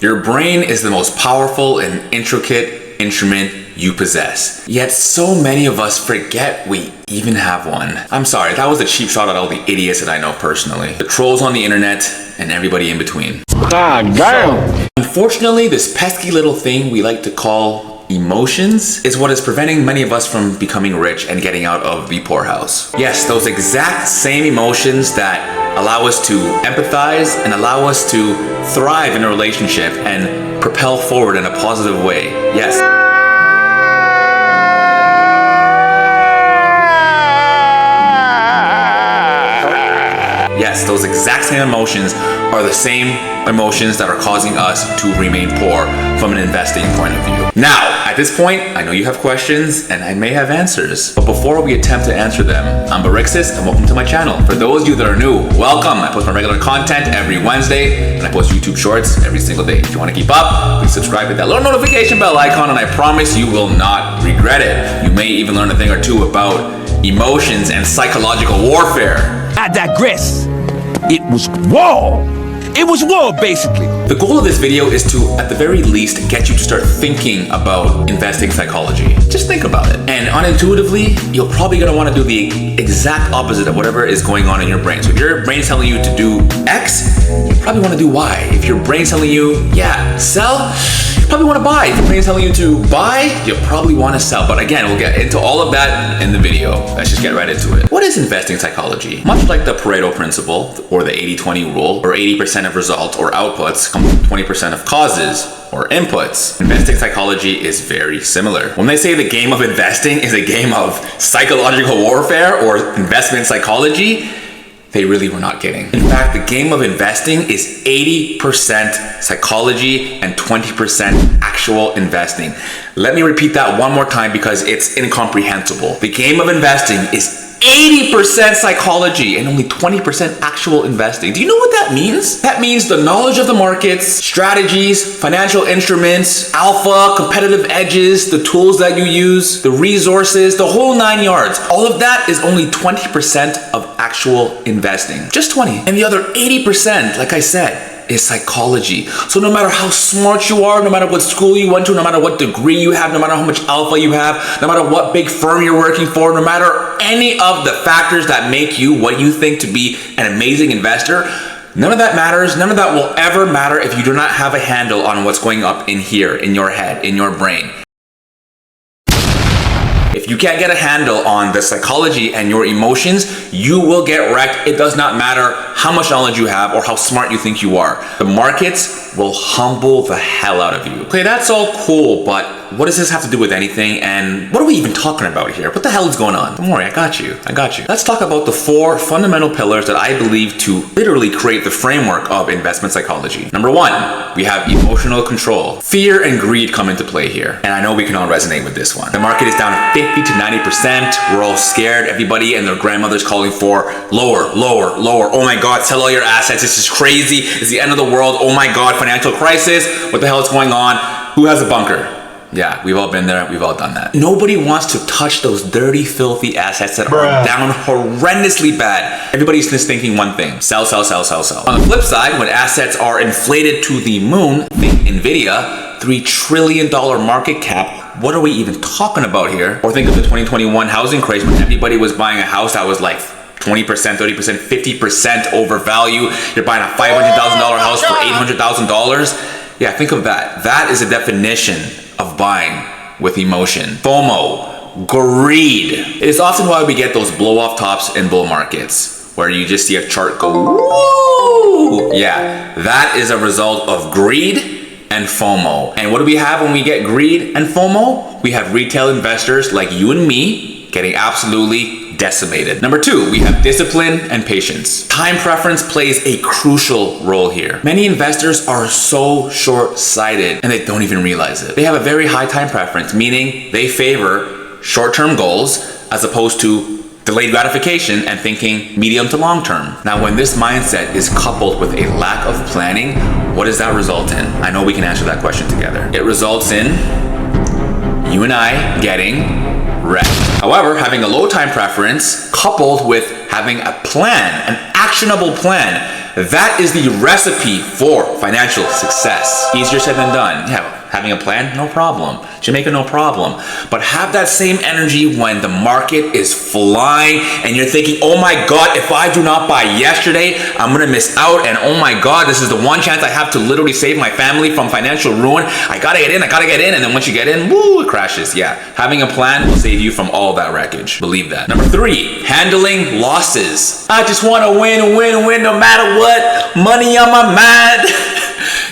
Your brain is the most powerful and intricate instrument you possess. Yet so many of us forget we even have one. I'm sorry, that was a cheap shot at all the idiots that I know personally. The trolls on the internet and everybody in between. God damn! Unfortunately, this pesky little thing we like to call emotions is what is preventing many of us from becoming rich and getting out of the poorhouse. Yes, those exact same emotions that allow us to empathize and allow us to thrive in a relationship and propel forward in a positive way. Yes. Yes, those exact same emotions are the same emotions that are causing us to remain poor from an investing point of view. Now, at this point, I know you have questions and I may have answers, but before we attempt to answer them, I'm Barixis and welcome to my channel. For those of you that are new, welcome. I post my regular content every Wednesday and I post YouTube shorts every single day. If you want to keep up, please subscribe, hit that little notification bell icon, and I promise you will not regret it. You may even learn a thing or two about emotions and psychological warfare. I digress. It was war. It was war, basically. The goal of this video is to, at the very least, get you to start thinking about investing psychology. Just think about it. And unintuitively, you're probably gonna wanna do the exact opposite of whatever is going on in your brain. So if your brain's telling you to do X, you probably wanna do Y. If your brain's telling you, yeah, sell, you probably wanna buy. If your brain's telling you to buy, you probably wanna sell. But again, we'll get into all of that in the video. Let's just get right into it. What is investing psychology? Much like the Pareto principle, or the 80-20 rule, or 80% of results or outputs come from 20% of causes or inputs, investing psychology is very similar. When they say the game of investing is a game of psychological warfare or investment psychology, they really were not kidding. In fact, the game of investing is 80% psychology and 20% actual investing. Let me repeat that one more time because it's incomprehensible. The game of investing is 80% psychology and only 20% actual investing. Do you know what that means? That means the knowledge of the markets, strategies, financial instruments, alpha, competitive edges, the tools that you use, the resources, the whole 9 yards. All of that is only 20% of actual investing. Just 20. And the other 80%, like I said, is psychology. So no matter how smart you are, no matter what school you went to, no matter what degree you have, no matter how much alpha you have, no matter what big firm you're working for, no matter any of the factors that make you what you think to be an amazing investor, none of that matters. None of that will ever matter if you do not have a handle on what's going up in here, in your head, in your brain. If you can't get a handle on the psychology and your emotions, you will get wrecked. It does not matter how much knowledge you have or how smart you think you are. The markets will humble the hell out of you. Okay, that's all cool, but what does this have to do with anything? And what are we even talking about here? What the hell is going on? Don't worry, I got you. Let's talk about the 4 fundamental pillars that I believe to literally create the framework of investment psychology. Number 1, we have emotional control. Fear and greed come into play here. And I know we can all resonate with this one. The market is down 50 to 90%. We're all scared. Everybody and their grandmother's calling for lower, lower, lower. Oh my God, sell all your assets. This is crazy. It's the end of the world. Oh my God, financial crisis. What the hell is going on? Who has a bunker? Yeah, we've all been there, we've all done that. Nobody wants to touch those dirty, filthy assets that are down horrendously bad. Everybody's just thinking one thing: sell, sell, sell, sell, sell. On the flip side, when assets are inflated to the moon, think Nvidia, $3 trillion market cap, what are we even talking about here? Or think of the 2021 housing craze when everybody was buying a house that was like 20%, 30%, 50% over value. You're buying a $500,000 house for $800,000. Yeah, think of that. That is a definition of buying with emotion. FOMO, greed. It is often why we get those blow off tops in bull markets, where you just see a chart go, woo! Yeah, that is a result of greed and FOMO. And what do we have when we get greed and FOMO? We have retail investors like you and me getting absolutely decimated. Number 2, we have discipline and patience. Time preference plays a crucial role here. Many investors are so short-sighted and they don't even realize it. They have a very high time preference, meaning they favor short-term goals as opposed to delayed gratification and thinking medium to long term. Now, when this mindset is coupled with a lack of planning, what does that result in? I know we can answer that question together. It results in you and I getting wrecked. However, having a low time preference coupled with having a plan, an actionable plan, That is the recipe for financial success. Easier said than done. Yeah, having a plan, no problem. Jamaica, no problem. But have that same energy when the market is flying and you're thinking, oh my God, if I do not buy yesterday, I'm gonna miss out. And oh my God, this is the one chance I have to literally save my family from financial ruin. I gotta get in. And then once you get in, woo, it crashes. Yeah, having a plan will save you from all that wreckage. Believe that. Number 3, handling losses. I just wanna win no matter what. Money on my mind.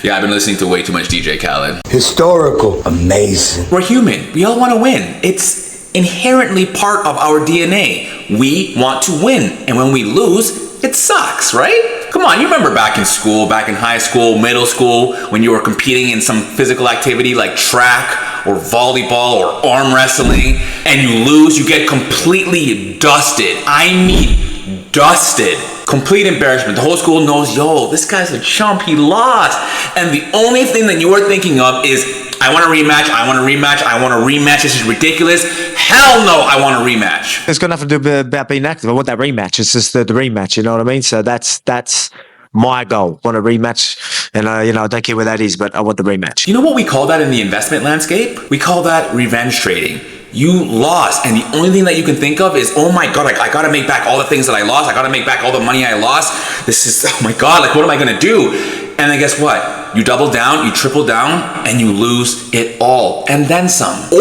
Yeah, I've been listening to way too much DJ Khaled. Historical. Amazing. We're human. We all want to win. It's inherently part of our DNA. We want to win. And when we lose, it sucks, right? Come on, you remember back in school, back in high school, middle school, when you were competing in some physical activity like track or volleyball or arm wrestling, and you lose, you get completely dusted. I mean, dusted. Complete embarrassment. The whole school knows, yo, this guy's a chump, he lost. And the only thing that you are thinking of is, I want a rematch, this is ridiculous. Hell no, I want a rematch. It's got nothing to do about being active. I want that rematch. It's just the rematch, you know what I mean? So that's my goal. Want a rematch, and I don't care where that is, but I want the rematch. You know what we call that in the investment landscape? We call that revenge trading. You lost, and the only thing that you can think of is, oh my God, I gotta make back all the things that I lost. I gotta make back all the money I lost. This is, oh my God, what am I gonna do? And then guess what? You double down, you triple down, and you lose it all, and then some.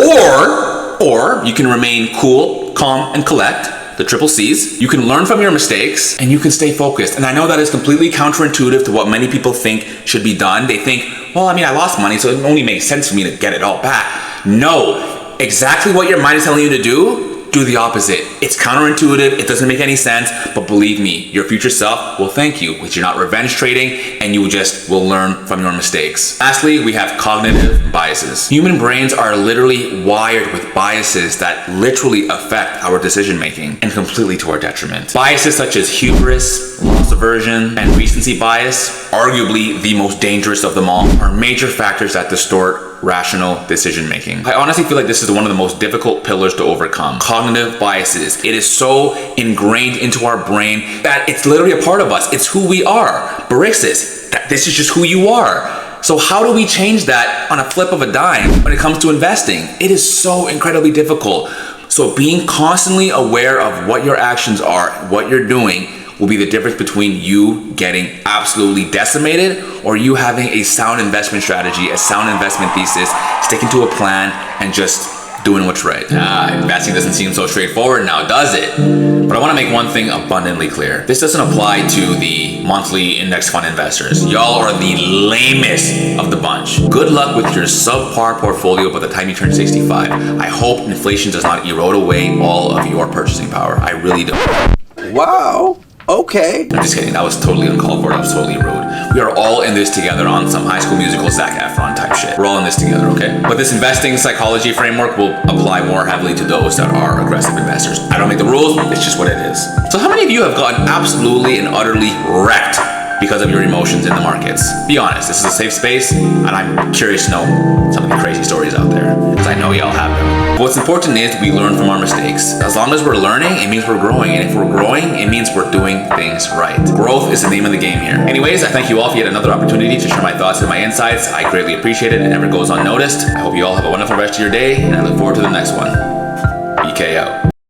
Or you can remain cool, calm, and collect, the triple C's. You can learn from your mistakes, and you can stay focused. And I know that is completely counterintuitive to what many people think should be done. They think, well, I lost money, so it only makes sense for me to get it all back. No. Exactly what your mind is telling you to do the opposite. It's counterintuitive, it doesn't make any sense, but believe me, your future self will thank you, which you're not revenge trading, and you just will learn from your mistakes. Lastly, we have cognitive biases. Human brains are literally wired with biases that literally affect our decision making, and completely to our detriment. Biases such as hubris, loss aversion, and recency bias, arguably the most dangerous of them all, are major factors that distort rational decision making. I honestly feel like this is one of the most difficult pillars to overcome. Cognitive biases. It is so ingrained into our brain that it's literally a part of us. It's who we are. Braces. This is just who you are. So how do we change that on a flip of a dime when it comes to investing? It is so incredibly difficult. So being constantly aware of what your actions are, what you're doing, will be the difference between you getting absolutely decimated or you having a sound investment strategy, a sound investment thesis, sticking to a plan, and just doing what's right. Investing doesn't seem so straightforward now, does it? But I want to make one thing abundantly clear. This doesn't apply to the monthly index fund investors. Y'all are the lamest of the bunch. Good luck with your subpar portfolio by the time you turn 65. I hope inflation does not erode away all of your purchasing power. I really do. Wow. Okay. I'm just kidding, that was totally uncalled for, that was totally rude. We are all in this together on some High School Musical Zac Efron type shit. We're all in this together, okay? But this investing psychology framework will apply more heavily to those that are aggressive investors. I don't make the rules, it's just what it is. So how many of you have gotten absolutely and utterly wrecked because of your emotions in the markets? Be honest, this is a safe space, and I'm curious to know some of the crazy stories out there, because I know y'all have them. But what's important is we learn from our mistakes. As long as we're learning, it means we're growing, and if we're growing, it means we're doing things right. Growth is the name of the game here. Anyways, I thank you all for yet another opportunity to share my thoughts and my insights. I greatly appreciate it. It never goes unnoticed. I hope you all have a wonderful rest of your day, and I look forward to the next one. BK out.